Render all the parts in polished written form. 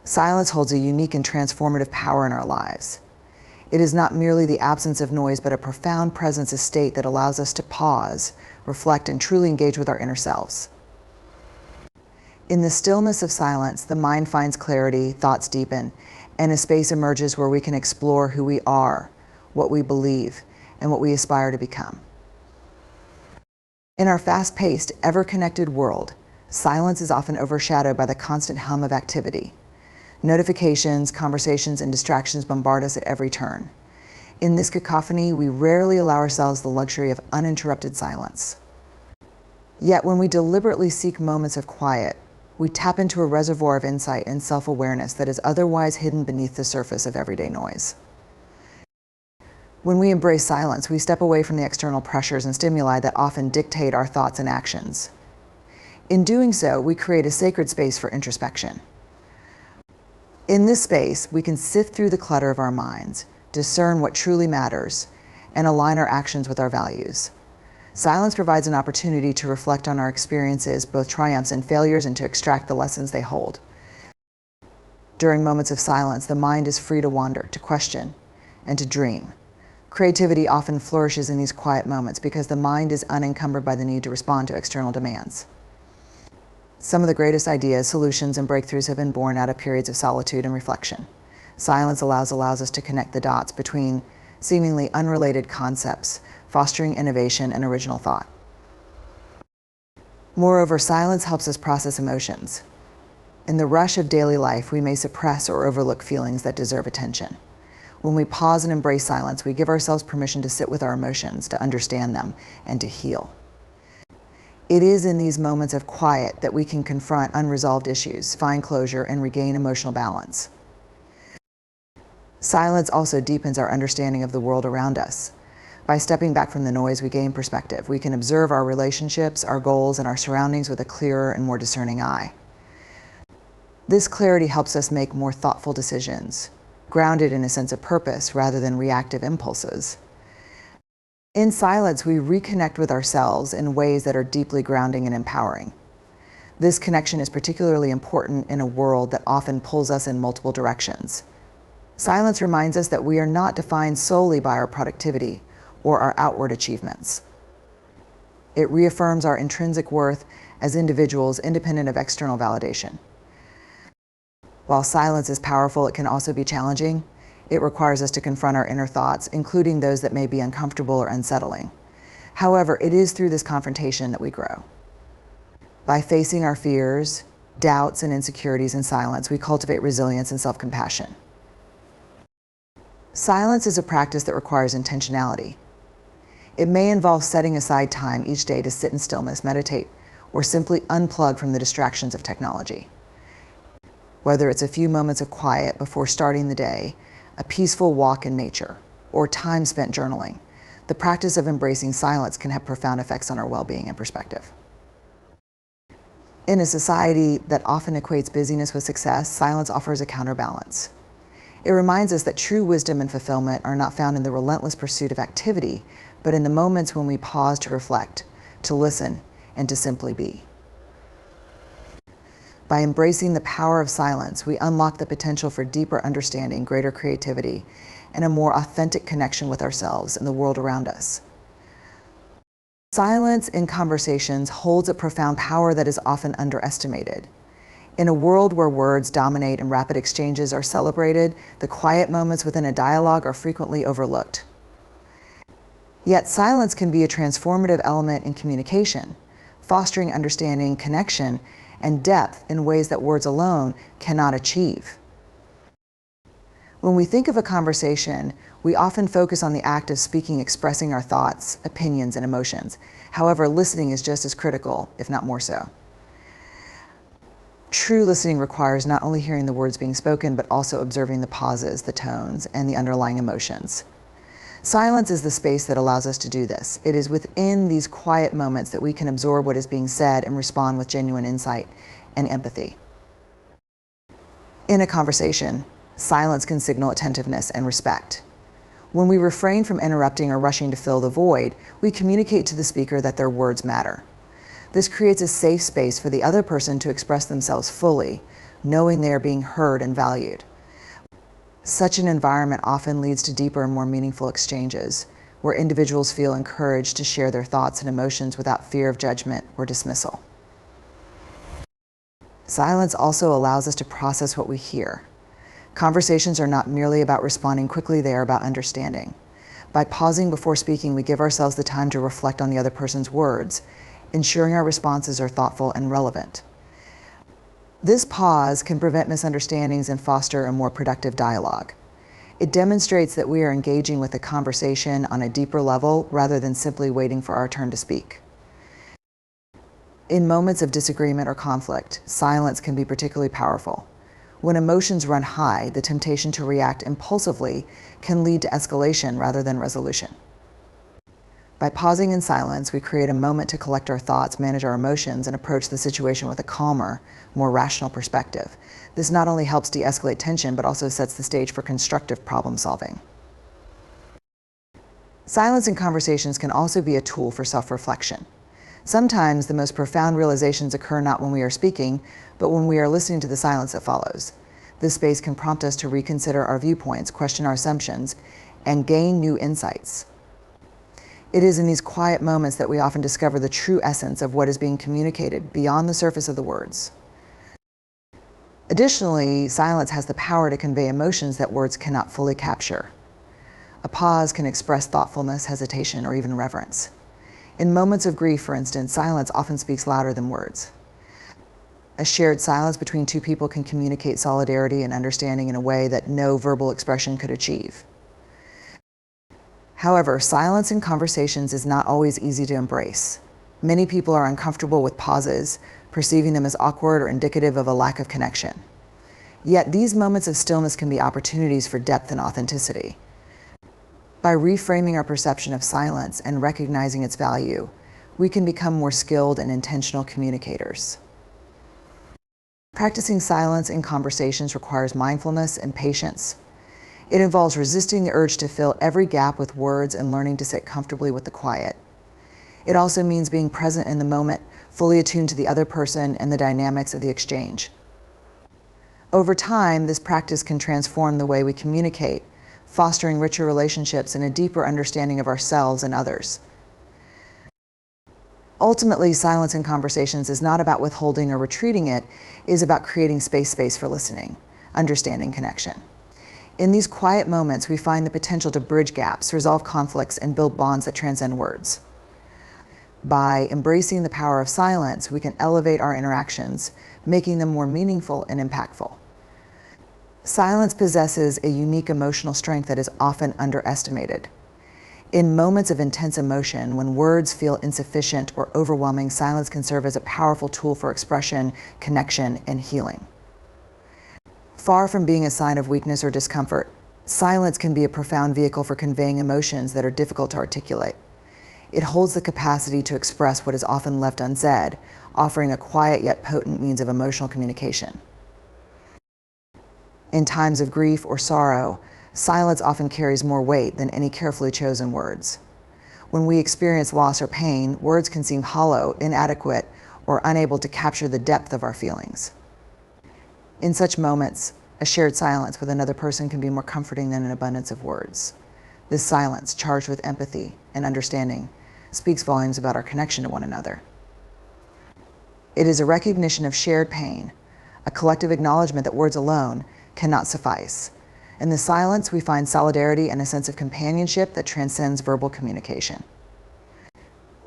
Silence holds a unique and transformative power in our lives. It is not merely the absence of noise, but a profound presence, a state that allows us to pause, reflect, and truly engage with our inner selves. In the stillness of silence, the mind finds clarity, thoughts deepen, and a space emerges where we can explore who we are, what we believe, and what we aspire to become. In our fast-paced, ever-connected world, silence is often overshadowed by the constant hum of activity. Notifications, conversations, and distractions bombard us at every turn. In this cacophony, we rarely allow ourselves the luxury of uninterrupted silence. Yet when we deliberately seek moments of quiet, we tap into a reservoir of insight and self-awareness that is otherwise hidden beneath the surface of everyday noise. When we embrace silence, we step away from the external pressures and stimuli that often dictate our thoughts and actions. In doing so, we create a sacred space for introspection. In this space, we can sift through the clutter of our minds, discern what truly matters, and align our actions with our values. Silence provides an opportunity to reflect on our experiences, both triumphs and failures, and to extract the lessons they hold. During moments of silence, the mind is free to wander, to question, and to dream. Creativity often flourishes in these quiet moments because the mind is unencumbered by the need to respond to external demands. Some of the greatest ideas, solutions, and breakthroughs have been born out of periods of solitude and reflection. Silence allows us to connect the dots between seemingly unrelated concepts, fostering innovation and original thought. Moreover, silence helps us process emotions. In the rush of daily life, we may suppress or overlook feelings that deserve attention. When we pause and embrace silence, we give ourselves permission to sit with our emotions, to understand them, and to heal. It is in these moments of quiet that we can confront unresolved issues, find closure, and regain emotional balance. Silence also deepens our understanding of the world around us. By stepping back from the noise, we gain perspective. We can observe our relationships, our goals, and our surroundings with a clearer and more discerning eye. This clarity helps us make more thoughtful decisions, grounded in a sense of purpose rather than reactive impulses. In silence, we reconnect with ourselves in ways that are deeply grounding and empowering. This connection is particularly important in a world that often pulls us in multiple directions. Silence reminds us that we are not defined solely by our productivity or our outward achievements. It reaffirms our intrinsic worth as individuals independent of external validation. While silence is powerful, it can also be challenging. It requires us to confront our inner thoughts, including those that may be uncomfortable or unsettling. However, it is through this confrontation that we grow. By facing our fears, doubts, and insecurities in silence, we cultivate resilience and self-compassion. Silence is a practice that requires intentionality. It may involve setting aside time each day to sit in stillness, meditate, or simply unplug from the distractions of technology. Whether it's a few moments of quiet before starting the day, a peaceful walk in nature, or time spent journaling, the practice of embracing silence can have profound effects on our well-being and perspective. In a society that often equates busyness with success, silence offers a counterbalance. It reminds us that true wisdom and fulfillment are not found in the relentless pursuit of activity, but in the moments when we pause to reflect, to listen, and to simply be. By embracing the power of silence, we unlock the potential for deeper understanding, greater creativity, and a more authentic connection with ourselves and the world around us. Silence in conversations holds a profound power that is often underestimated. In a world where words dominate and rapid exchanges are celebrated, the quiet moments within a dialogue are frequently overlooked. Yet silence can be a transformative element in communication, fostering understanding, connection, and depth in ways that words alone cannot achieve. When we think of a conversation, we often focus on the act of speaking, expressing our thoughts, opinions, and emotions. However, listening is just as critical, if not more so. True listening requires not only hearing the words being spoken, but also observing the pauses, the tones, and the underlying emotions. Silence is the space that allows us to do this. It is within these quiet moments that we can absorb what is being said and respond with genuine insight and empathy. In a conversation, silence can signal attentiveness and respect. When we refrain from interrupting or rushing to fill the void, we communicate to the speaker that their words matter. This creates a safe space for the other person to express themselves fully, knowing they are being heard and valued. Such an environment often leads to deeper and more meaningful exchanges, where individuals feel encouraged to share their thoughts and emotions without fear of judgment or dismissal. Silence also allows us to process what we hear. Conversations are not merely about responding quickly, they are about understanding. By pausing before speaking, we give ourselves the time to reflect on the other person's words, ensuring our responses are thoughtful and relevant. This pause can prevent misunderstandings and foster a more productive dialogue. It demonstrates that we are engaging with the conversation on a deeper level rather than simply waiting for our turn to speak. In moments of disagreement or conflict, silence can be particularly powerful. When emotions run high, the temptation to react impulsively can lead to escalation rather than resolution. By pausing in silence, we create a moment to collect our thoughts, manage our emotions, and approach the situation with a calmer, more rational perspective. This not only helps de-escalate tension, but also sets the stage for constructive problem solving. Silence in conversations can also be a tool for self-reflection. Sometimes the most profound realizations occur not when we are speaking, but when we are listening to the silence that follows. This space can prompt us to reconsider our viewpoints, question our assumptions, and gain new insights. It is in these quiet moments that we often discover the true essence of what is being communicated beyond the surface of the words. Additionally, silence has the power to convey emotions that words cannot fully capture. A pause can express thoughtfulness, hesitation, or even reverence. In moments of grief, for instance, silence often speaks louder than words. A shared silence between two people can communicate solidarity and understanding in a way that no verbal expression could achieve. However, silence in conversations is not always easy to embrace. Many people are uncomfortable with pauses, perceiving them as awkward or indicative of a lack of connection. Yet these moments of stillness can be opportunities for depth and authenticity. By reframing our perception of silence and recognizing its value, we can become more skilled and intentional communicators. Practicing silence in conversations requires mindfulness and patience. It involves resisting the urge to fill every gap with words and learning to sit comfortably with the quiet. It also means being present in the moment, fully attuned to the other person and the dynamics of the exchange. Over time, this practice can transform the way we communicate, fostering richer relationships and a deeper understanding of ourselves and others. Ultimately, silence in conversations is not about withholding or retreating, it is about creating space for listening, understanding, connection. In these quiet moments, we find the potential to bridge gaps, resolve conflicts, and build bonds that transcend words. By embracing the power of silence, we can elevate our interactions, making them more meaningful and impactful. Silence possesses a unique emotional strength that is often underestimated. In moments of intense emotion, when words feel insufficient or overwhelming, silence can serve as a powerful tool for expression, connection, and healing. Far from being a sign of weakness or discomfort, silence can be a profound vehicle for conveying emotions that are difficult to articulate. It holds the capacity to express what is often left unsaid, offering a quiet yet potent means of emotional communication. In times of grief or sorrow, silence often carries more weight than any carefully chosen words. When we experience loss or pain, words can seem hollow, inadequate, or unable to capture the depth of our feelings. In such moments, a shared silence with another person can be more comforting than an abundance of words. This silence, charged with empathy and understanding, speaks volumes about our connection to one another. It is a recognition of shared pain, a collective acknowledgement that words alone cannot suffice. In the silence, we find solidarity and a sense of companionship that transcends verbal communication.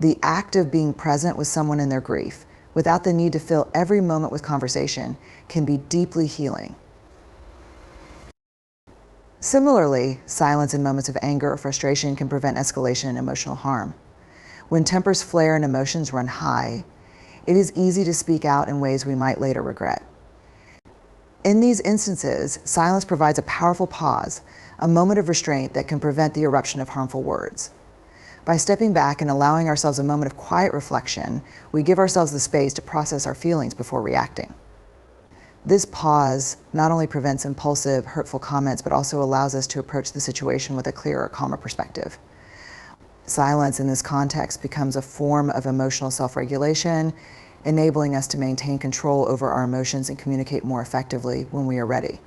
The act of being present with someone in their grief, without the need to fill every moment with conversation, can be deeply healing. Similarly, silence in moments of anger or frustration can prevent escalation and emotional harm. When tempers flare and emotions run high, it is easy to speak out in ways we might later regret. In these instances, silence provides a powerful pause, a moment of restraint that can prevent the eruption of harmful words. By stepping back and allowing ourselves a moment of quiet reflection, we give ourselves the space to process our feelings before reacting. This pause not only prevents impulsive, hurtful comments, but also allows us to approach the situation with a clearer, calmer perspective. Silence in this context becomes a form of emotional self-regulation, enabling us to maintain control over our emotions and communicate more effectively when we are ready.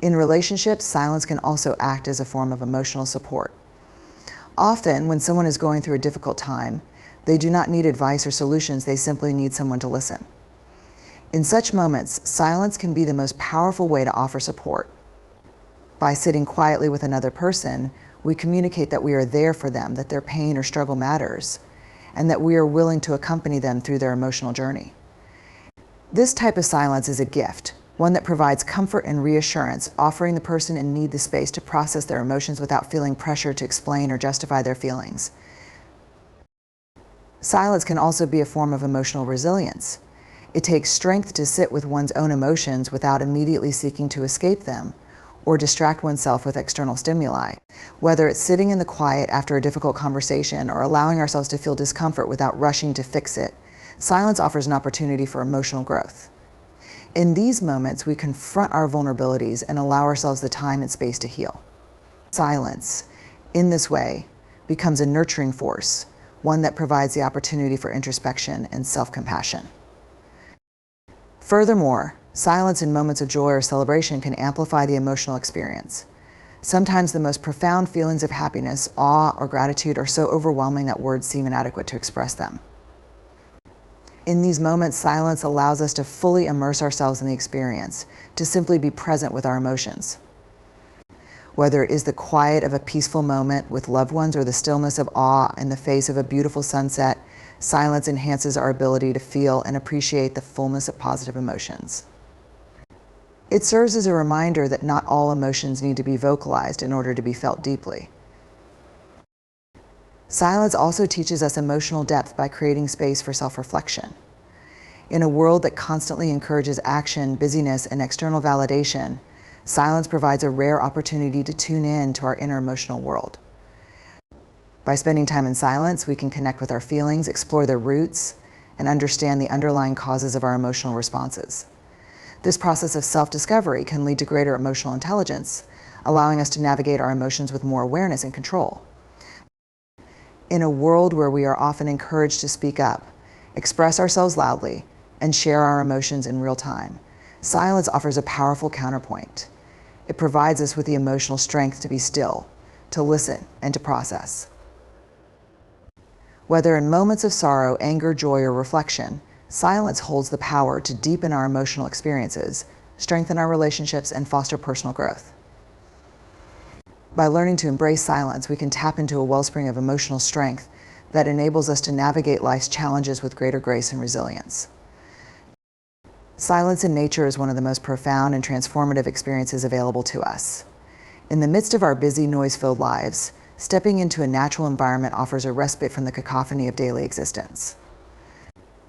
In relationships, silence can also act as a form of emotional support. Often, when someone is going through a difficult time, they do not need advice or solutions, they simply need someone to listen. In such moments, silence can be the most powerful way to offer support. By sitting quietly with another person, we communicate that we are there for them, that their pain or struggle matters, and that we are willing to accompany them through their emotional journey. This type of silence is a gift, one that provides comfort and reassurance, offering the person in need the space to process their emotions without feeling pressure to explain or justify their feelings. Silence can also be a form of emotional resilience. It takes strength to sit with one's own emotions without immediately seeking to escape them or distract oneself with external stimuli. Whether it's sitting in the quiet after a difficult conversation or allowing ourselves to feel discomfort without rushing to fix it, silence offers an opportunity for emotional growth. In these moments, we confront our vulnerabilities and allow ourselves the time and space to heal. Silence, in this way, becomes a nurturing force, one that provides the opportunity for introspection and self-compassion. Furthermore, silence in moments of joy or celebration can amplify the emotional experience. Sometimes the most profound feelings of happiness, awe, or gratitude are so overwhelming that words seem inadequate to express them. In these moments, silence allows us to fully immerse ourselves in the experience, to simply be present with our emotions. Whether it is the quiet of a peaceful moment with loved ones or the stillness of awe in the face of a beautiful sunset, silence enhances our ability to feel and appreciate the fullness of positive emotions. It serves as a reminder that not all emotions need to be vocalized in order to be felt deeply. Silence also teaches us emotional depth by creating space for self-reflection. In a world that constantly encourages action, busyness, and external validation, silence provides a rare opportunity to tune in to our inner emotional world. By spending time in silence, we can connect with our feelings, explore their roots, and understand the underlying causes of our emotional responses. This process of self-discovery can lead to greater emotional intelligence, allowing us to navigate our emotions with more awareness and control. In a world where we are often encouraged to speak up, express ourselves loudly, and share our emotions in real time, silence offers a powerful counterpoint. It provides us with the emotional strength to be still, to listen, and to process. Whether in moments of sorrow, anger, joy, or reflection, silence holds the power to deepen our emotional experiences, strengthen our relationships, and foster personal growth. By learning to embrace silence, we can tap into a wellspring of emotional strength that enables us to navigate life's challenges with greater grace and resilience. Silence in nature is one of the most profound and transformative experiences available to us. In the midst of our busy, noise-filled lives, stepping into a natural environment offers a respite from the cacophony of daily existence.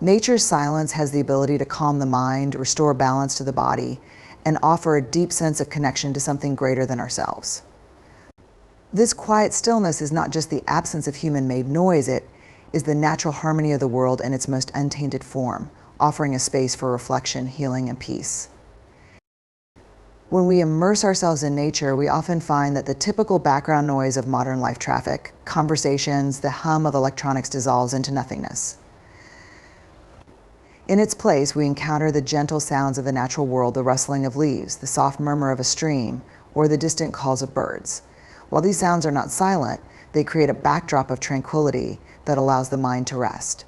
Nature's silence has the ability to calm the mind, restore balance to the body, and offer a deep sense of connection to something greater than ourselves. This quiet stillness is not just the absence of human-made noise, it is the natural harmony of the world in its most untainted form, offering a space for reflection, healing, and peace. When we immerse ourselves in nature, we often find that the typical background noise of modern life traffic, conversations, the hum of electronics dissolves into nothingness. In its place, we encounter the gentle sounds of the natural world, the rustling of leaves, the soft murmur of a stream, or the distant calls of birds. While these sounds are not silent, they create a backdrop of tranquility that allows the mind to rest.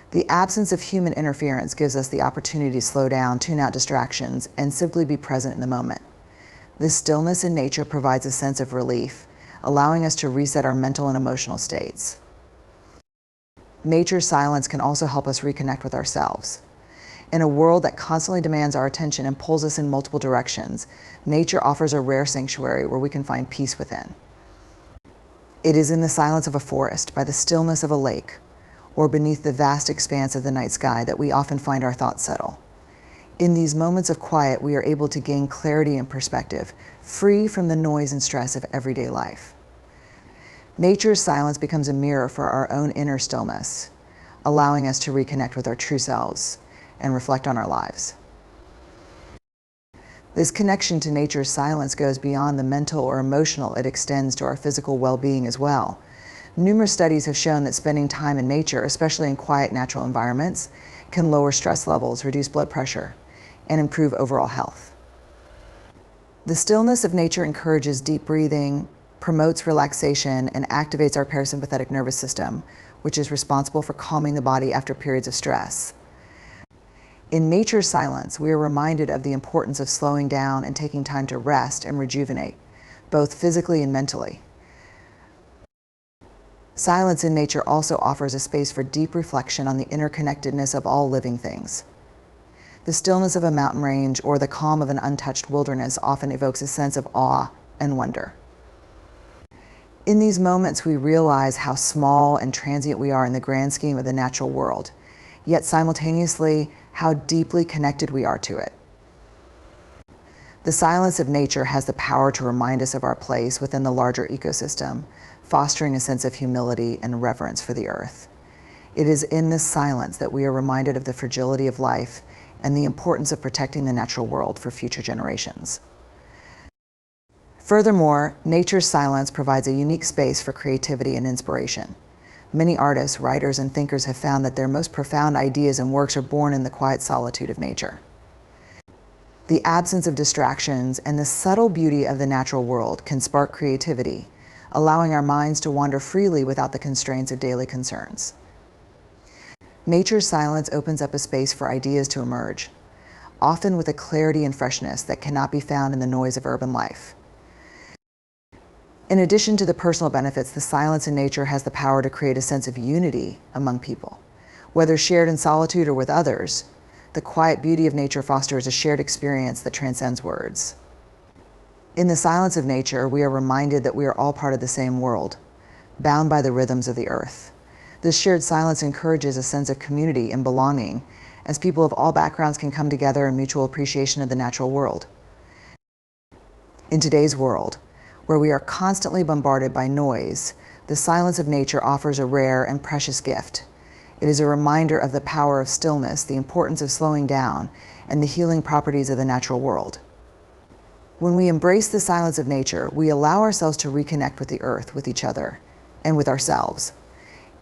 The absence of human interference gives us the opportunity to slow down, tune out distractions, and simply be present in the moment. This stillness in nature provides a sense of relief, allowing us to reset our mental and emotional states. Nature's silence can also help us reconnect with ourselves. In a world that constantly demands our attention and pulls us in multiple directions, nature offers a rare sanctuary where we can find peace within. It is in the silence of a forest, by the stillness of a lake, or beneath the vast expanse of the night sky that we often find our thoughts settle. In these moments of quiet, we are able to gain clarity and perspective, free from the noise and stress of everyday life. Nature's silence becomes a mirror for our own inner stillness, allowing us to reconnect with our true selves and reflect on our lives. This connection to nature's silence goes beyond the mental or emotional. It extends to our physical well-being as well. Numerous studies have shown that spending time in nature, especially in quiet natural environments, can lower stress levels, reduce blood pressure, and improve overall health. The stillness of nature encourages deep breathing, promotes relaxation, and activates our parasympathetic nervous system, which is responsible for calming the body after periods of stress. In nature's silence, we are reminded of the importance of slowing down and taking time to rest and rejuvenate, both physically and mentally. Silence in nature also offers a space for deep reflection on the interconnectedness of all living things. The stillness of a mountain range or the calm of an untouched wilderness often evokes a sense of awe and wonder. In these moments, we realize how small and transient we are in the grand scheme of the natural world, yet simultaneously how deeply connected we are to it. The silence of nature has the power to remind us of our place within the larger ecosystem, fostering a sense of humility and reverence for the earth. It is in this silence that we are reminded of the fragility of life and the importance of protecting the natural world for future generations. Furthermore, nature's silence provides a unique space for creativity and inspiration. Many artists, writers, and thinkers have found that their most profound ideas and works are born in the quiet solitude of nature. The absence of distractions and the subtle beauty of the natural world can spark creativity, allowing our minds to wander freely without the constraints of daily concerns. Nature's silence opens up a space for ideas to emerge, often with a clarity and freshness that cannot be found in the noise of urban life. In addition to the personal benefits, the silence in nature has the power to create a sense of unity among people. Whether shared in solitude or with others, the quiet beauty of nature fosters a shared experience that transcends words. In the silence of nature, we are reminded that we are all part of the same world, bound by the rhythms of the earth. This shared silence encourages a sense of community and belonging, as people of all backgrounds can come together in mutual appreciation of the natural world. In today's world, where we are constantly bombarded by noise, the silence of nature offers a rare and precious gift. It is a reminder of the power of stillness, the importance of slowing down, and the healing properties of the natural world. When we embrace the silence of nature, we allow ourselves to reconnect with the earth, with each other, and with ourselves.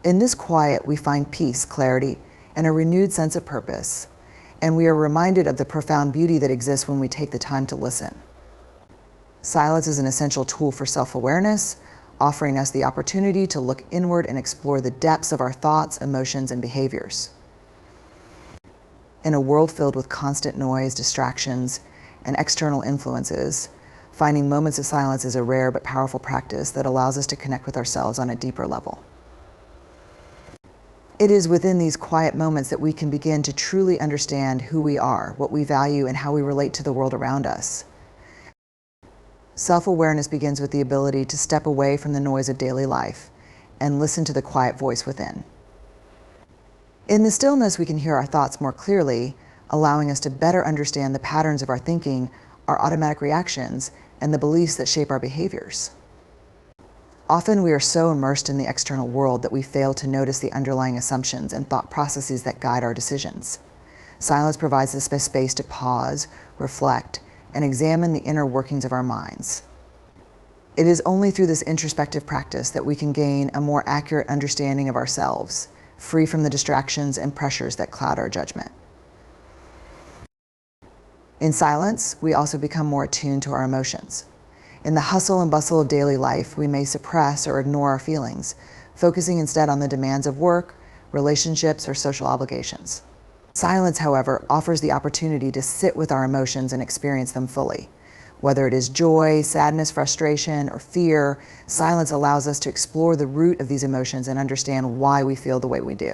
In this quiet, we find peace, clarity, and a renewed sense of purpose, and we are reminded of the profound beauty that exists when we take the time to listen. Silence is an essential tool for self-awareness, offering us the opportunity to look inward and explore the depths of our thoughts, emotions, and behaviors. In a world filled with constant noise, distractions, and external influences, finding moments of silence is a rare but powerful practice that allows us to connect with ourselves on a deeper level. It is within these quiet moments that we can begin to truly understand who we are, what we value, and how we relate to the world around us. Self-awareness begins with the ability to step away from the noise of daily life and listen to the quiet voice within. In the stillness, we can hear our thoughts more clearly, allowing us to better understand the patterns of our thinking, our automatic reactions, and the beliefs that shape our behaviors. Often we are so immersed in the external world that we fail to notice the underlying assumptions and thought processes that guide our decisions. Silence provides us a space to pause, reflect, and examine the inner workings of our minds. It is only through this introspective practice that we can gain a more accurate understanding of ourselves, free from the distractions and pressures that cloud our judgment. In silence, we also become more attuned to our emotions. In the hustle and bustle of daily life, we may suppress or ignore our feelings, focusing instead on the demands of work, relationships, or social obligations. Silence, however, offers the opportunity to sit with our emotions and experience them fully. Whether it is joy, sadness, frustration, or fear, silence allows us to explore the root of these emotions and understand why we feel the way we do.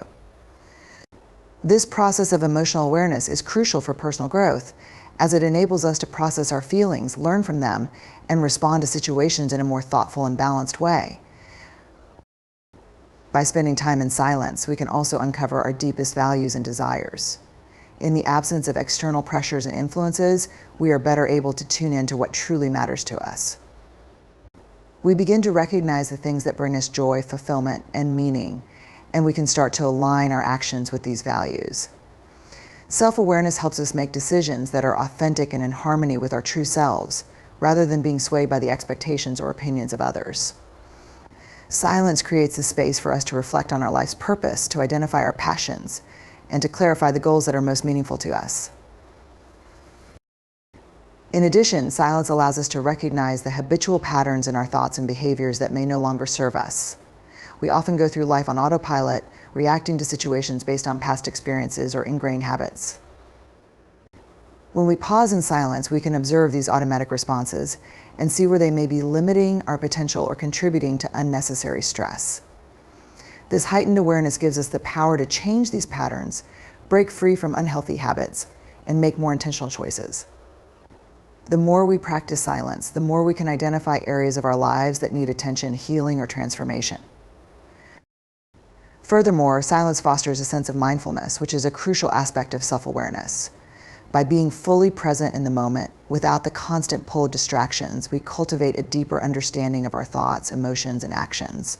This process of emotional awareness is crucial for personal growth, as it enables us to process our feelings, learn from them, and respond to situations in a more thoughtful and balanced way. By spending time in silence, we can also uncover our deepest values and desires. In the absence of external pressures and influences, we are better able to tune into what truly matters to us. We begin to recognize the things that bring us joy, fulfillment, and meaning, and we can start to align our actions with these values. Self-awareness helps us make decisions that are authentic and in harmony with our true selves, rather than being swayed by the expectations or opinions of others. Silence creates the space for us to reflect on our life's purpose, to identify our passions, and to clarify the goals that are most meaningful to us. In addition, silence allows us to recognize the habitual patterns in our thoughts and behaviors that may no longer serve us. We often go through life on autopilot, reacting to situations based on past experiences or ingrained habits. When we pause in silence, we can observe these automatic responses and see where they may be limiting our potential or contributing to unnecessary stress. This heightened awareness gives us the power to change these patterns, break free from unhealthy habits, and make more intentional choices. The more we practice silence, the more we can identify areas of our lives that need attention, healing, or transformation. Furthermore, silence fosters a sense of mindfulness, which is a crucial aspect of self-awareness. By being fully present in the moment, without the constant pull of distractions, we cultivate a deeper understanding of our thoughts, emotions, and actions.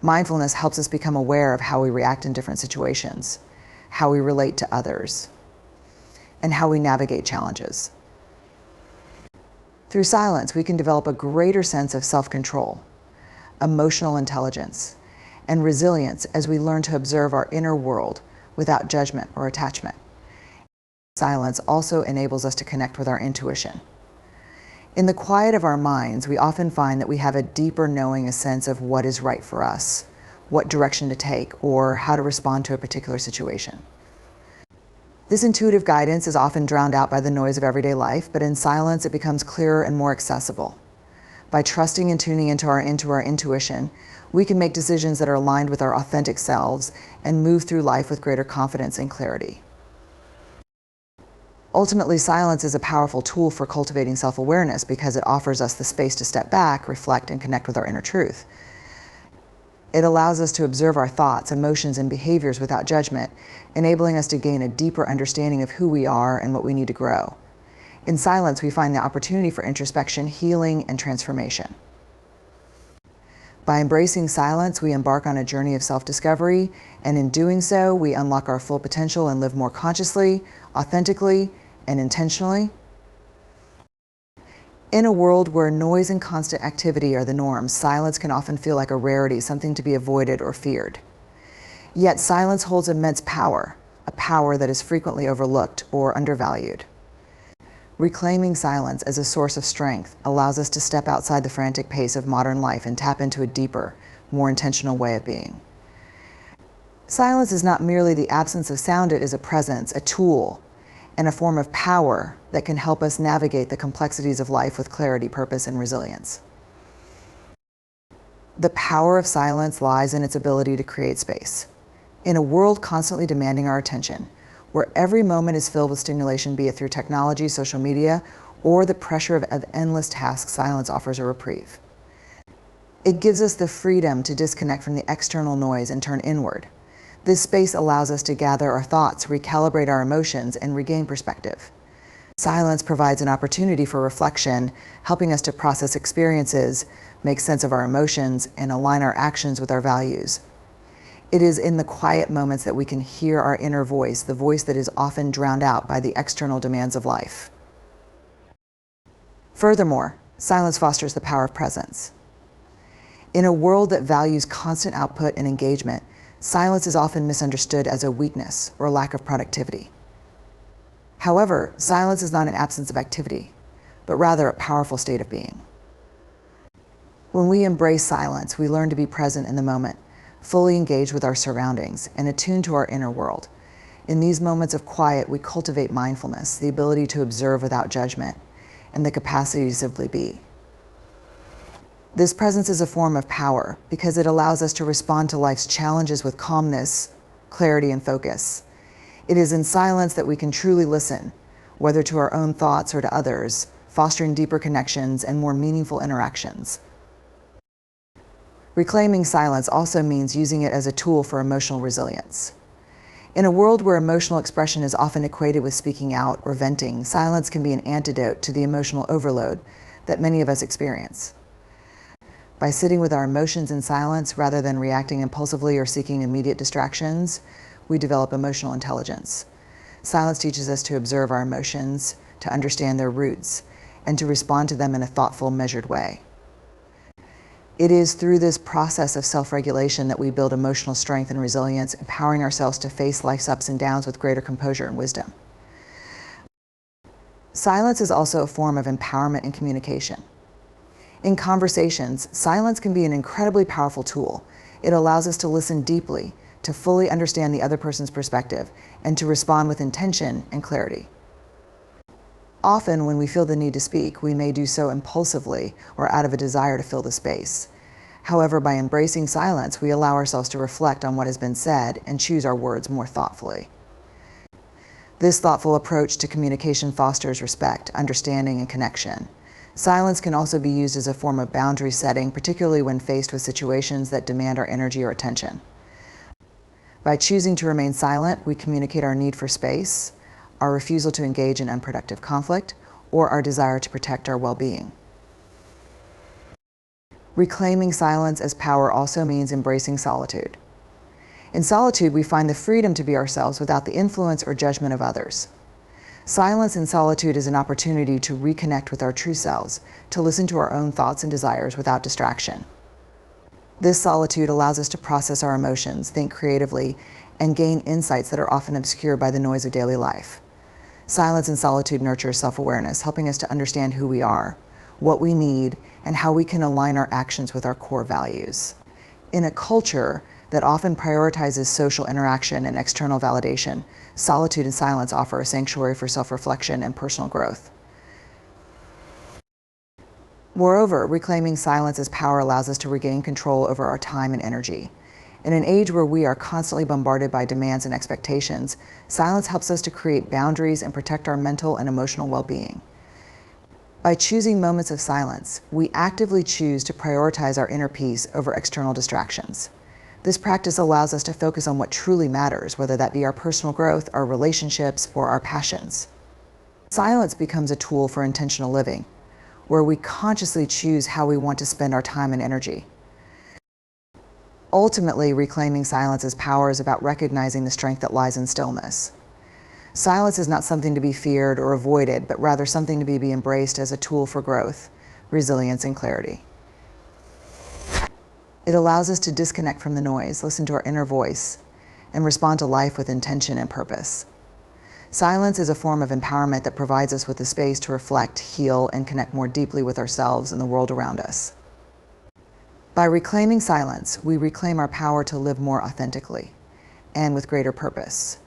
Mindfulness helps us become aware of how we react in different situations, how we relate to others, and how we navigate challenges. Through silence, we can develop a greater sense of self-control, emotional intelligence, and resilience as we learn to observe our inner world without judgment or attachment. Silence also enables us to connect with our intuition. In the quiet of our minds, we often find that we have a deeper knowing, a sense of what is right for us, what direction to take, or how to respond to a particular situation. This intuitive guidance is often drowned out by the noise of everyday life, but in silence it becomes clearer and more accessible. By trusting and tuning into our intuition, we can make decisions that are aligned with our authentic selves and move through life with greater confidence and clarity. Ultimately, silence is a powerful tool for cultivating self-awareness because it offers us the space to step back, reflect, and connect with our inner truth. It allows us to observe our thoughts, emotions, and behaviors without judgment, enabling us to gain a deeper understanding of who we are and what we need to grow. In silence, we find the opportunity for introspection, healing, and transformation. By embracing silence, we embark on a journey of self-discovery, and in doing so, we unlock our full potential and live more consciously, authentically, and intentionally. In a world where noise and constant activity are the norm, silence can often feel like a rarity, something to be avoided or feared. Yet silence holds immense power, a power that is frequently overlooked or undervalued. Reclaiming silence as a source of strength allows us to step outside the frantic pace of modern life and tap into a deeper, more intentional way of being. Silence is not merely the absence of sound, it is a presence, a tool, and a form of power that can help us navigate the complexities of life with clarity, purpose, and resilience. The power of silence lies in its ability to create space. In a world constantly demanding our attention, where every moment is filled with stimulation, be it through technology, social media, or the pressure of endless tasks, silence offers a reprieve. It gives us the freedom to disconnect from the external noise and turn inward. This space allows us to gather our thoughts, recalibrate our emotions, and regain perspective. Silence provides an opportunity for reflection, helping us to process experiences, make sense of our emotions, and align our actions with our values. It is in the quiet moments that we can hear our inner voice, the voice that is often drowned out by the external demands of life. Furthermore, silence fosters the power of presence. In a world that values constant output and engagement, silence is often misunderstood as a weakness or a lack of productivity. However, silence is not an absence of activity, but rather a powerful state of being. When we embrace silence, we learn to be present in the moment, fully engaged with our surroundings, and attuned to our inner world. In these moments of quiet, we cultivate mindfulness, the ability to observe without judgment, and the capacity to simply be. This presence is a form of power because it allows us to respond to life's challenges with calmness, clarity, and focus. It is in silence that we can truly listen, whether to our own thoughts or to others, fostering deeper connections and more meaningful interactions. Reclaiming silence also means using it as a tool for emotional resilience. In a world where emotional expression is often equated with speaking out or venting, silence can be an antidote to the emotional overload that many of us experience. By sitting with our emotions in silence rather than reacting impulsively or seeking immediate distractions, we develop emotional intelligence. Silence teaches us to observe our emotions, to understand their roots, and to respond to them in a thoughtful, measured way. It is through this process of self-regulation that we build emotional strength and resilience, empowering ourselves to face life's ups and downs with greater composure and wisdom. Silence is also a form of empowerment and communication. In conversations, silence can be an incredibly powerful tool. It allows us to listen deeply, to fully understand the other person's perspective, and to respond with intention and clarity. Often, when we feel the need to speak, we may do so impulsively or out of a desire to fill the space. However, by embracing silence, we allow ourselves to reflect on what has been said and choose our words more thoughtfully. This thoughtful approach to communication fosters respect, understanding, and connection. Silence can also be used as a form of boundary setting, particularly when faced with situations that demand our energy or attention. By choosing to remain silent, we communicate our need for space, our refusal to engage in unproductive conflict, or our desire to protect our well-being. Reclaiming silence as power also means embracing solitude. In solitude, we find the freedom to be ourselves without the influence or judgment of others. Silence in solitude is an opportunity to reconnect with our true selves, to listen to our own thoughts and desires without distraction. This solitude allows us to process our emotions, think creatively, and gain insights that are often obscured by the noise of daily life. Silence in solitude nurtures self-awareness, helping us to understand who we are, what we need, and how we can align our actions with our core values. In a culture that often prioritizes social interaction and external validation, solitude and silence offer a sanctuary for self-reflection and personal growth. Moreover, reclaiming silence as power allows us to regain control over our time and energy. In an age where we are constantly bombarded by demands and expectations, silence helps us to create boundaries and protect our mental and emotional well-being. By choosing moments of silence, we actively choose to prioritize our inner peace over external distractions. This practice allows us to focus on what truly matters, whether that be our personal growth, our relationships, or our passions. Silence becomes a tool for intentional living, where we consciously choose how we want to spend our time and energy. Ultimately, reclaiming silence as power is about recognizing the strength that lies in stillness. Silence is not something to be feared or avoided, but rather something to be embraced as a tool for growth, resilience, and clarity. It allows us to disconnect from the noise, listen to our inner voice, and respond to life with intention and purpose. Silence is a form of empowerment that provides us with the space to reflect, heal, and connect more deeply with ourselves and the world around us. By reclaiming silence, we reclaim our power to live more authentically and with greater purpose.